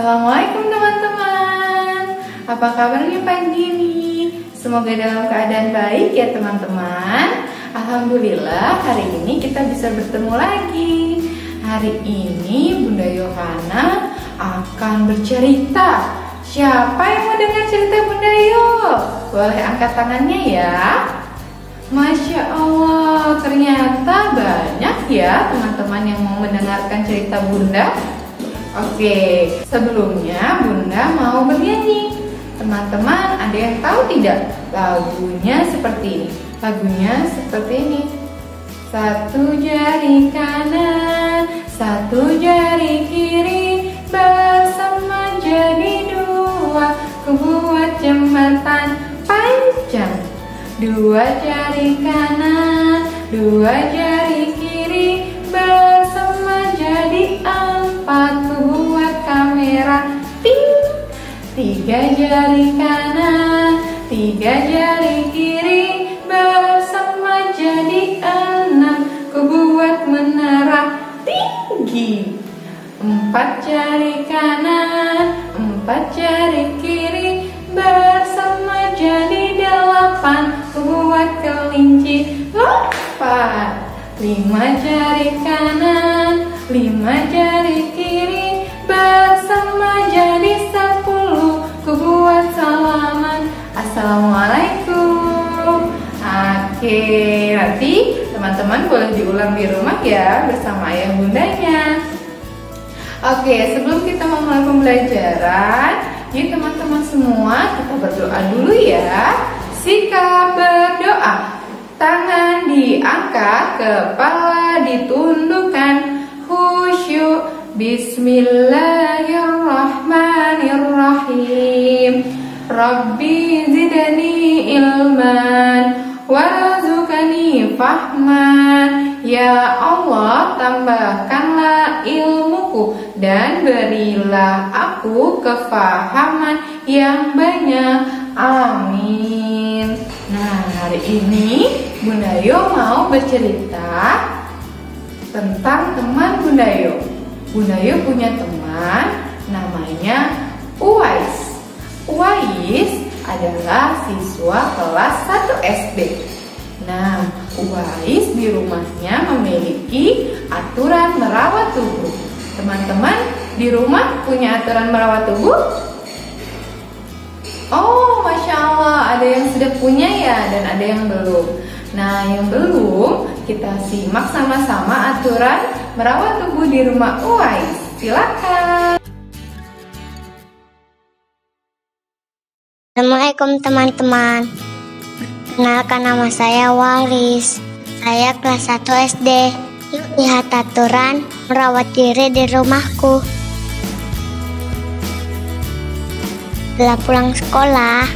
Assalamualaikum teman-teman. Apa kabarnya pagi ini? Semoga dalam keadaan baik ya teman-teman. Alhamdulillah hari ini kita bisa bertemu lagi. Hari ini Bunda Yohana akan bercerita. Siapa yang mau dengar cerita Bunda Yo? Boleh angkat tangannya ya. Masya Allah, ternyata banyak ya teman-teman yang mau mendengarkan cerita Bunda. Oke, sebelumnya Bunda mau bernyanyi. Teman-teman ada yang tahu tidak? Lagunya seperti ini. Lagunya seperti ini. Satu jari kanan, satu jari kiri, bersama jadi dua, ku buat jembatan panjang. Dua jari kanan, dua jari kiri, bersama jadi empat, ku buat kamera ting. Tiga jari kanan, tiga jari kiri, bersama jadi enam, ku buat menara tinggi. Empat jari kanan, empat jari kiri, bersama jadi delapan, ku buat kelinci lompat. Lima jari kanan, lima jari kiri, bersama jadi 10, ku buat salaman Assalamualaikum. Oke, nanti teman-teman boleh diulang di rumah ya bersama ayah bundanya. Oke, sebelum kita memulai pembelajaran, yuk teman-teman semua kita berdoa dulu ya. Sikap berdoa. Tangan diangkat, kepala ditundukkan, khusyuk. Bismillahirrahmanirrahim. Rabbi zidni ilman warzuqni fahman. Ya Allah, tambahkanlah ilmuku dan berilah aku kefahaman yang banyak. Amin. Nah, hari ini Bunda Yo mau bercerita tentang teman Bunda Yo. Bunda Yo punya teman namanya Uwais. Uwais adalah siswa kelas 1 SD. Nah, Uwais di rumahnya memiliki aturan merawat tubuh. Teman-teman di rumah punya aturan merawat tubuh? Oh, Masya Allah, ada yang sudah punya ya dan ada yang belum. Nah, yang belum, kita simak sama-sama aturan merawat tubuh di rumah Uwais. Silakan. Assalamualaikum teman-teman. Perkenalkan, nama saya Waris. Saya kelas 1 SD. Yuk lihat aturan merawat diri di rumahku. Setelah pulang sekolah,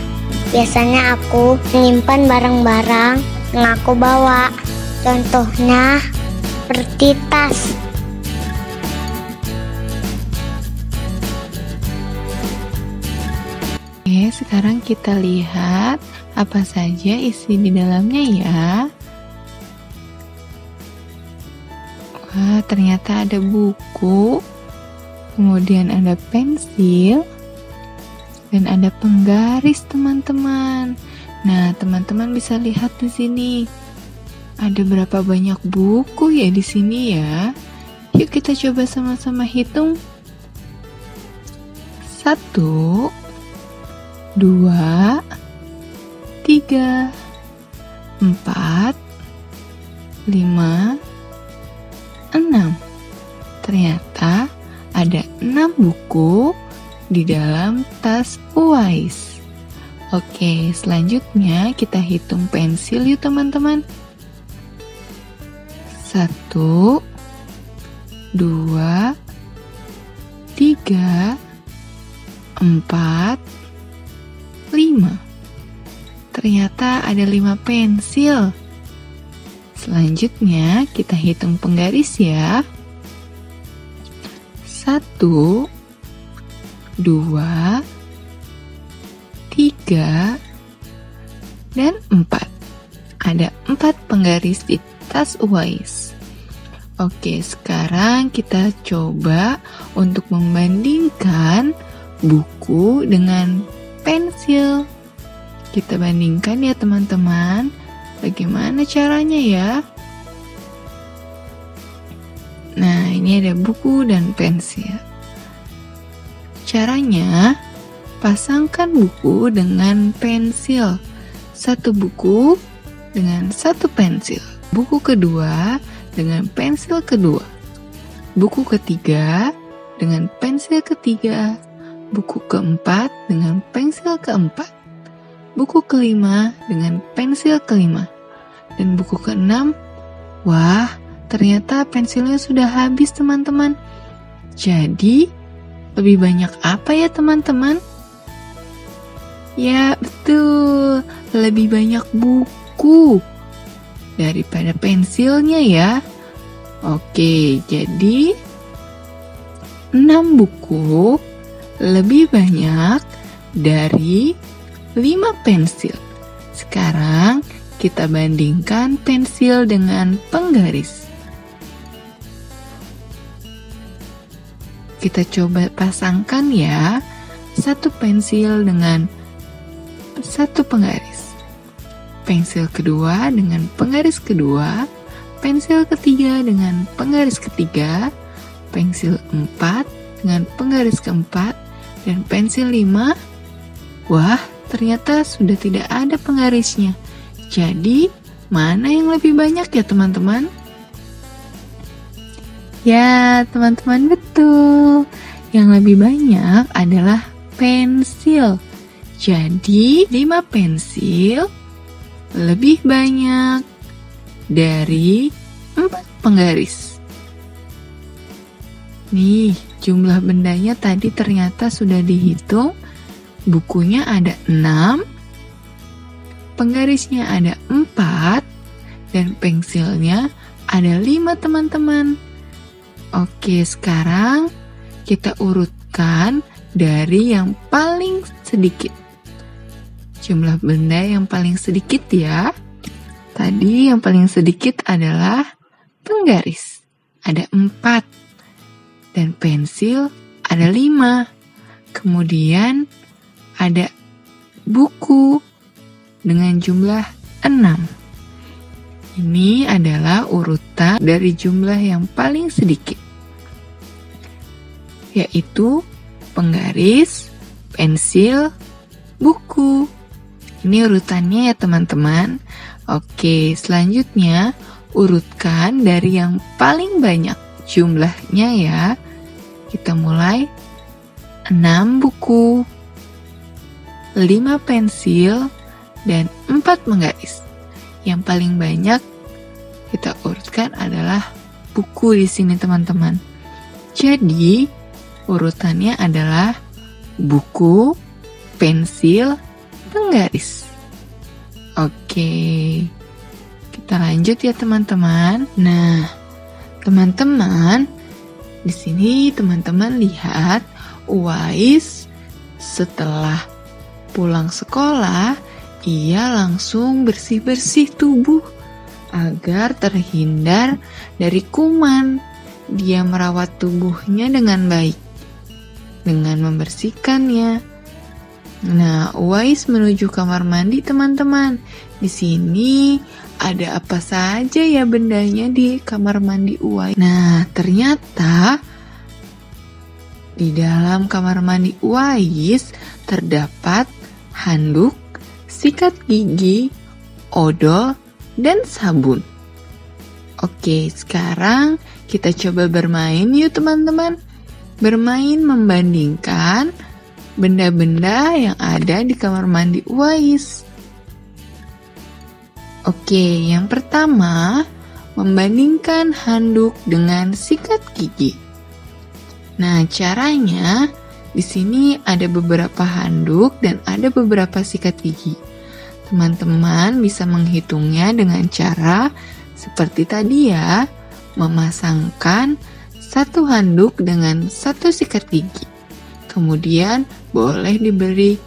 biasanya aku menyimpan barang-barang yang aku bawa. Contohnya seperti tas. Oke, sekarang kita lihat apa saja isi di dalamnya ya. Wah, ternyata ada buku, kemudian ada pensil, dan ada penggaris teman-teman. Nah, teman-teman bisa lihat di sini. Ada berapa banyak buku ya di sini ya? Yuk kita coba sama-sama hitung. 1, 2, 3, 4, 5, 6. Ternyata ada 6 buku di dalam tas Uwais. Oke, selanjutnya kita hitung pensil yuk teman-teman. 1, 2, 3, 4, 5. Ternyata ada 5 pensil. Selanjutnya kita hitung penggaris ya. 1, 2, 3, dan 4. Ada 4 penggaris di tas Uwais. Oke, sekarang kita coba untuk membandingkan buku dengan pensil. Kita bandingkan ya teman-teman. Bagaimana caranya ya? Nah, ini ada buku dan pensil. Caranya, pasangkan buku dengan pensil. Satu buku dengan satu pensil. Buku kedua dengan pensil kedua. Buku ketiga dengan pensil ketiga. Buku keempat dengan pensil keempat. Buku kelima dengan pensil kelima. Dan buku keenam, wah, ternyata pensilnya sudah habis teman-teman. Jadi, lebih banyak apa ya teman-teman? Ya, betul. Lebih banyak buku daripada pensilnya ya. Oke, jadi 6 buku lebih banyak dari 5 pensil. Sekarang kita bandingkan pensil dengan penggaris. Kita coba pasangkan ya, satu pensil dengan satu penggaris. Pensil kedua dengan penggaris kedua, pensil ketiga dengan penggaris ketiga, pensil 4 dengan penggaris keempat, dan pensil 5. Wah, ternyata sudah tidak ada penggarisnya. Jadi, mana yang lebih banyak ya teman-teman? Ya, teman-teman, betul. Yang lebih banyak adalah pensil. Jadi, 5 pensil lebih banyak dari 4 penggaris. Nih, jumlah bendanya tadi ternyata sudah dihitung. Bukunya ada 6, penggarisnya ada 4, dan pensilnya ada 5 teman-teman. Oke, sekarang kita urutkan dari yang paling sedikit. Jumlah benda yang paling sedikit ya. Tadi yang paling sedikit adalah penggaris. Ada 4. Dan pensil ada 5. Kemudian ada buku dengan jumlah 6. Ini adalah urutan dari jumlah yang paling sedikit, yaitu penggaris, pensil, buku. Ini urutannya ya teman-teman. Oke, selanjutnya urutkan dari yang paling banyak jumlahnya ya. Kita mulai 6 buku, 5 pensil, dan 4 penggaris. Yang paling banyak kita urutkan adalah buku di sini teman-teman. Jadi urutannya adalah buku, pensil, penggaris. Oke, kita lanjut ya teman-teman. Nah, teman-teman, di sini teman-teman lihat Uwais setelah pulang sekolah, ia langsung bersih-bersih tubuh agar terhindar dari kuman. Dia merawat tubuhnya dengan baik dengan membersihkannya. Nah, Uwais menuju kamar mandi teman-teman. Di sini ada apa saja ya bendanya di kamar mandi Uwais? Nah, ternyata di dalam kamar mandi Uwais terdapat handuk, sikat gigi, odol, dan sabun. Oke, sekarang kita coba bermain yuk teman-teman. Bermain membandingkan benda-benda yang ada di kamar mandi Uwais. Oke, yang pertama, membandingkan handuk dengan sikat gigi. Nah, caranya di sini ada beberapa handuk dan ada beberapa sikat gigi. Teman-teman bisa menghitungnya dengan cara seperti tadi ya, memasangkan satu handuk dengan satu sikat gigi. Kemudian boleh diberi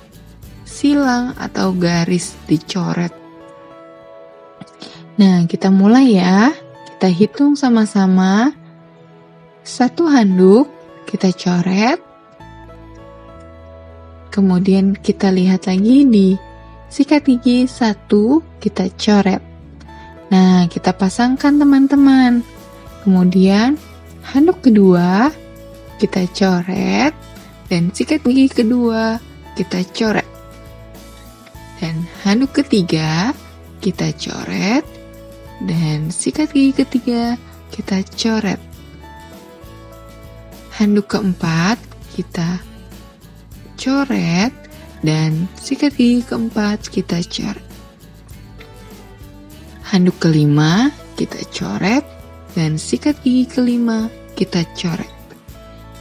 silang atau garis dicoret. Nah, kita mulai ya. kita hitung sama-sama. 1 handuk kita coret. Kemudian kita lihat lagi di sikat gigi 1 kita coret. Nah, kita pasangkan teman-teman. Kemudian handuk kedua kita coret dan sikat gigi kedua kita coret. Dan handuk ketiga kita coret dan sikat gigi ketiga kita coret. Handuk keempat kita coret dan sikat gigi keempat kita coret. Handuk kelima kita coret dan sikat gigi kelima kita coret.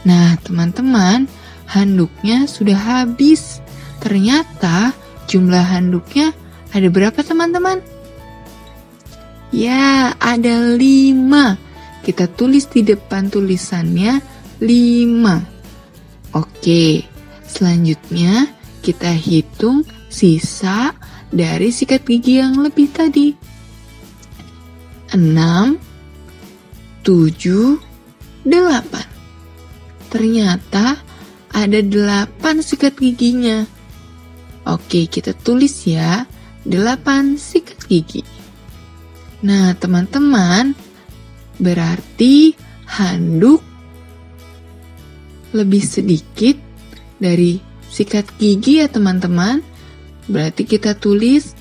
Nah, teman-teman, handuknya sudah habis. Ternyata jumlah handuknya ada berapa, teman-teman? Ya, ada 5. Kita tulis di depan tulisannya 5. Oke, selanjutnya kita hitung sisa dari sikat gigi yang lebih tadi. 6, 7, 8. Ternyata ada 8 sikat giginya. Oke, kita tulis ya, 8 sikat gigi. Nah, teman-teman, berarti handuk lebih sedikit dari sikat gigi ya teman-teman. Berarti kita tulis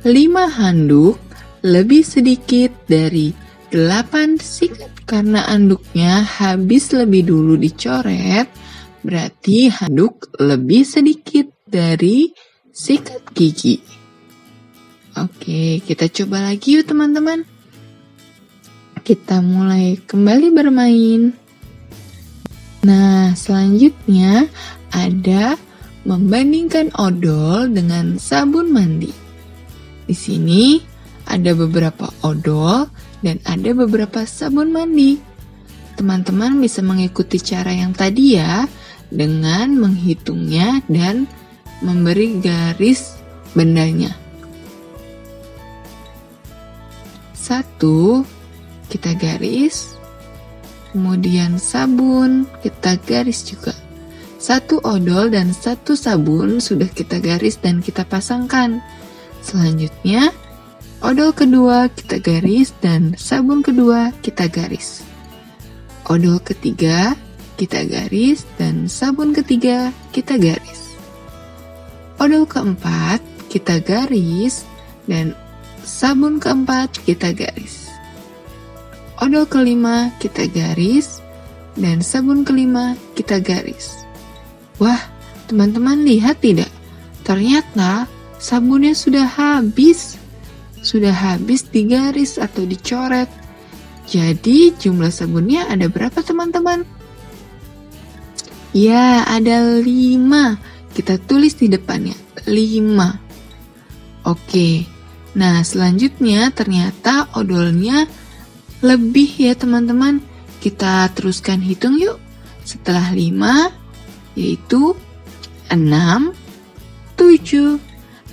5 handuk lebih sedikit dari 8 sikat. Karena handuknya habis lebih dulu dicoret, berarti handuk lebih sedikit dari sikat gigi. Oke, kita coba lagi yuk teman-teman. Kita mulai kembali bermain. Nah, selanjutnya ada membandingkan odol dengan sabun mandi. Di sini ada beberapa odol dan ada beberapa sabun mandi. Teman-teman bisa mengikuti cara yang tadi ya, dengan menghitungnya dan memberi garis bendanya. 1, kita garis. Kemudian sabun, kita garis juga. 1 odol dan 1 sabun sudah kita garis dan kita pasangkan. Selanjutnya, odol kedua kita garis dan sabun kedua kita garis. Odol ketiga kita garis dan sabun ketiga kita garis. Odol keempat kita garis dan sabun keempat kita garis. Odol kelima kita garis dan sabun kelima kita garis. Wah, teman-teman lihat tidak? Ternyata sabunnya sudah habis digaris atau dicoret. Jadi jumlah sabunnya ada berapa teman-teman? Ya, ada 5. Kita tulis di depannya 5. Oke, nah selanjutnya ternyata odolnya lebih ya teman-teman. Kita teruskan hitung yuk. Setelah 5 yaitu 6, 7.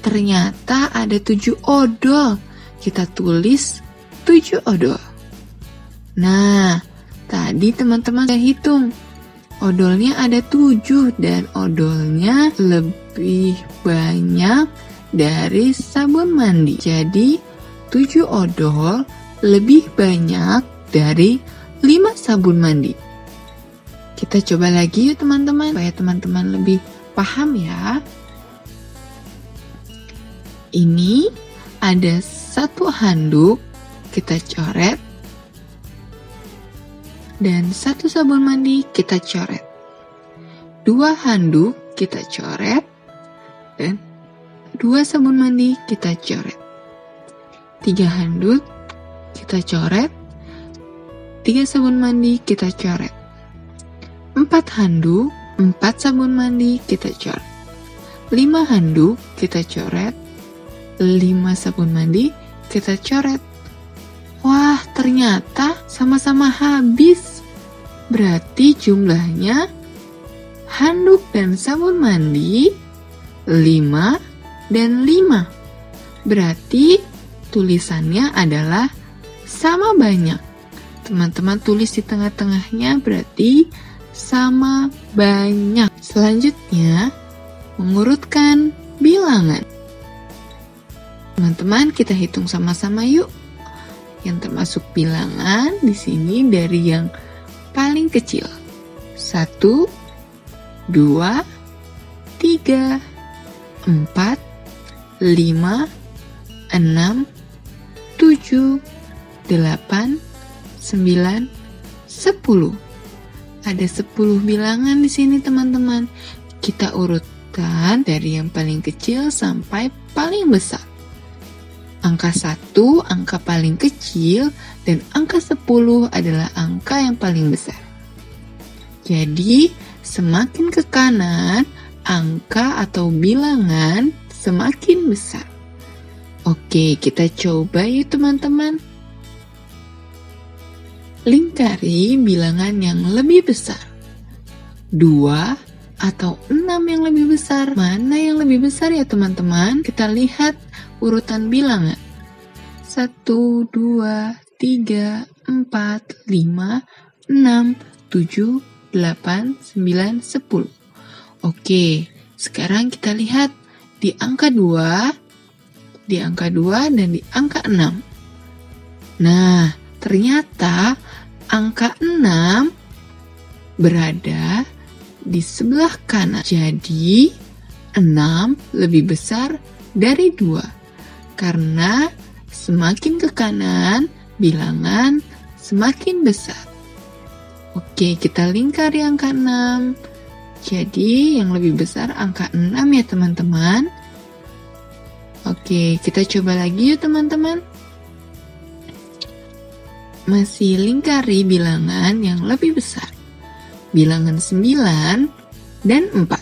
Ternyata ada 7 odol. Kita tulis 7 odol. Nah, tadi teman-teman saya hitung. Odolnya ada 7 dan odolnya lebih banyak dari sabun mandi. Jadi, 7 odol lebih banyak dari 5 sabun mandi. Kita coba lagi yuk teman-teman, supaya teman-teman lebih paham ya. Ini ada 1 handuk kita coret dan 1 sabun mandi kita coret. 2 handuk kita coret dan 2 sabun mandi kita coret. 3 handuk kita coret, 3 sabun mandi kita coret. 4 handuk, 4 sabun mandi kita coret. 5 handuk kita coret, 5 sabun mandi kita coret. Wah, ternyata sama-sama habis. Berarti jumlahnya handuk dan sabun mandi 5 dan 5. Berarti tulisannya adalah sama banyak. Teman-teman tulis di tengah-tengahnya berarti sama banyak. Selanjutnya, mengurutkan bilangan. Teman-teman, kita hitung sama-sama yuk. Yang termasuk bilangan di sini dari yang paling kecil. 1, 2, 3, 4, 5, 6, 7, 8, 9, 10. Ada 10 bilangan di sini teman-teman. Kita urutkan dari yang paling kecil sampai paling besar. Angka 1 angka paling kecil dan angka 10 adalah angka yang paling besar. Jadi, semakin ke kanan, angka atau bilangan semakin besar. Oke, kita coba yuk teman-teman. Lingkari bilangan yang lebih besar. 2 atau 6 yang lebih besar. Mana yang lebih besar ya teman-teman? Kita lihat urutan bilangan. 1, 2, 3, 4, 5, 6, 7, 8, 9, 10. Oke, sekarang kita lihat di angka 2, di angka 2 dan di angka 6. Nah, ternyata angka 6 berada di sebelah kanan. Jadi, 6 lebih besar dari 2. Karena semakin ke kanan, bilangan semakin besar. Oke, kita lingkari angka 6. Jadi, yang lebih besar angka 6 ya teman-teman. Oke, kita coba lagi yuk teman-teman. Masih lingkari bilangan yang lebih besar. Bilangan 9 dan 4.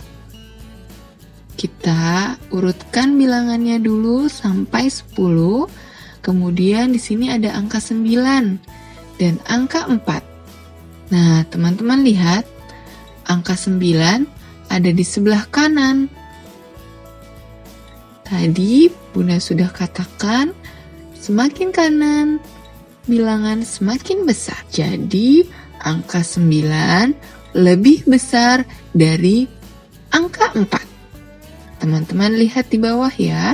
Kita urutkan bilangannya dulu sampai 10. Kemudian di sini ada angka 9 dan angka 4. Nah, teman-teman lihat, angka 9 ada di sebelah kanan. Tadi Bunda sudah katakan, semakin kanan, bilangan semakin besar. Jadi, angka 9 lebih besar dari angka 4. Teman-teman lihat di bawah ya,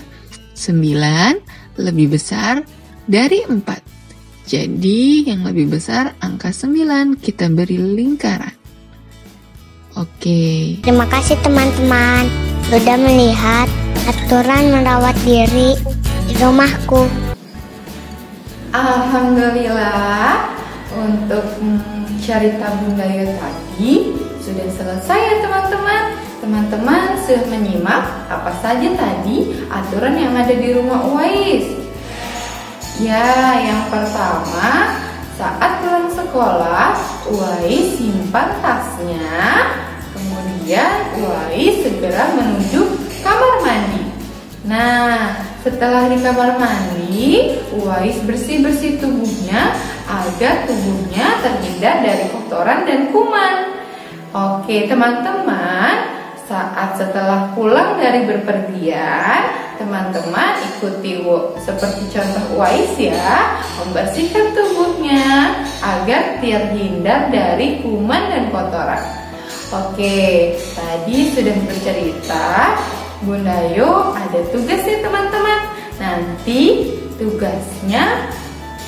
9 lebih besar dari 4. Jadi, yang lebih besar angka 9 kita beri lingkaran. Oke. Terima kasih teman-teman sudah melihat aturan merawat diri di rumahku. Alhamdulillah, untuk cerita Bunda Yu tadi sudah selesai ya teman-teman. Teman-teman sudah menyimak apa saja tadi aturan yang ada di rumah Uwais. Ya, yang pertama, saat pulang sekolah, Uwais simpan tasnya. Kemudian Uwais segera menuju kamar mandi. Nah, setelah di kamar mandi, Uwais bersih-bersih tubuhnya agar tubuhnya terhindar dari kotoran dan kuman. Oke, teman-teman, saat setelah pulang dari berpergian, teman-teman ikuti seperti contoh Uwais ya, membersihkan tubuhnya agar terhindar dari kuman dan kotoran. Oke, tadi sudah bercerita, Bunda Yu ada tugas ya teman-teman. Nanti tugasnya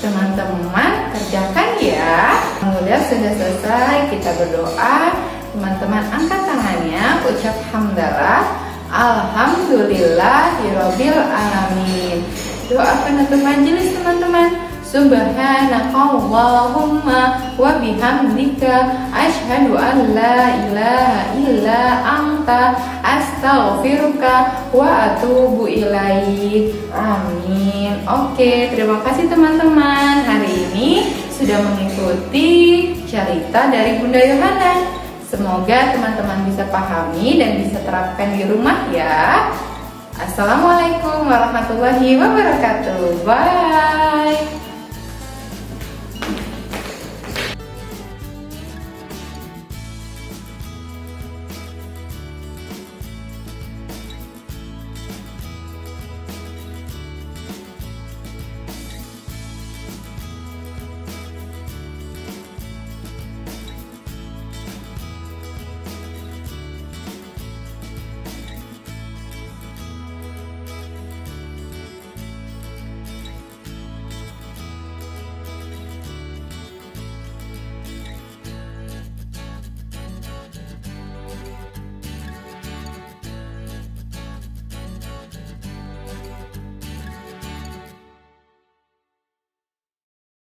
teman-teman kerjakan ya. Alhamdulillah sudah selesai, kita berdoa. Teman-teman angkat tangannya, ucap hamdalah. Alhamdulillahirabbil alamin. Doa penutup majelis teman-teman. Subhanakallahumma wa bihamdika asyhadu an la ilaha illa anta astaghfiruka wa atubu ilaik. Amin. Oke, terima kasih teman-teman. Hari ini sudah mengikuti cerita dari Bunda Yohana. Semoga teman-teman bisa pahami dan bisa terapkan di rumah ya. Assalamualaikum warahmatullahi wabarakatuh. Bye.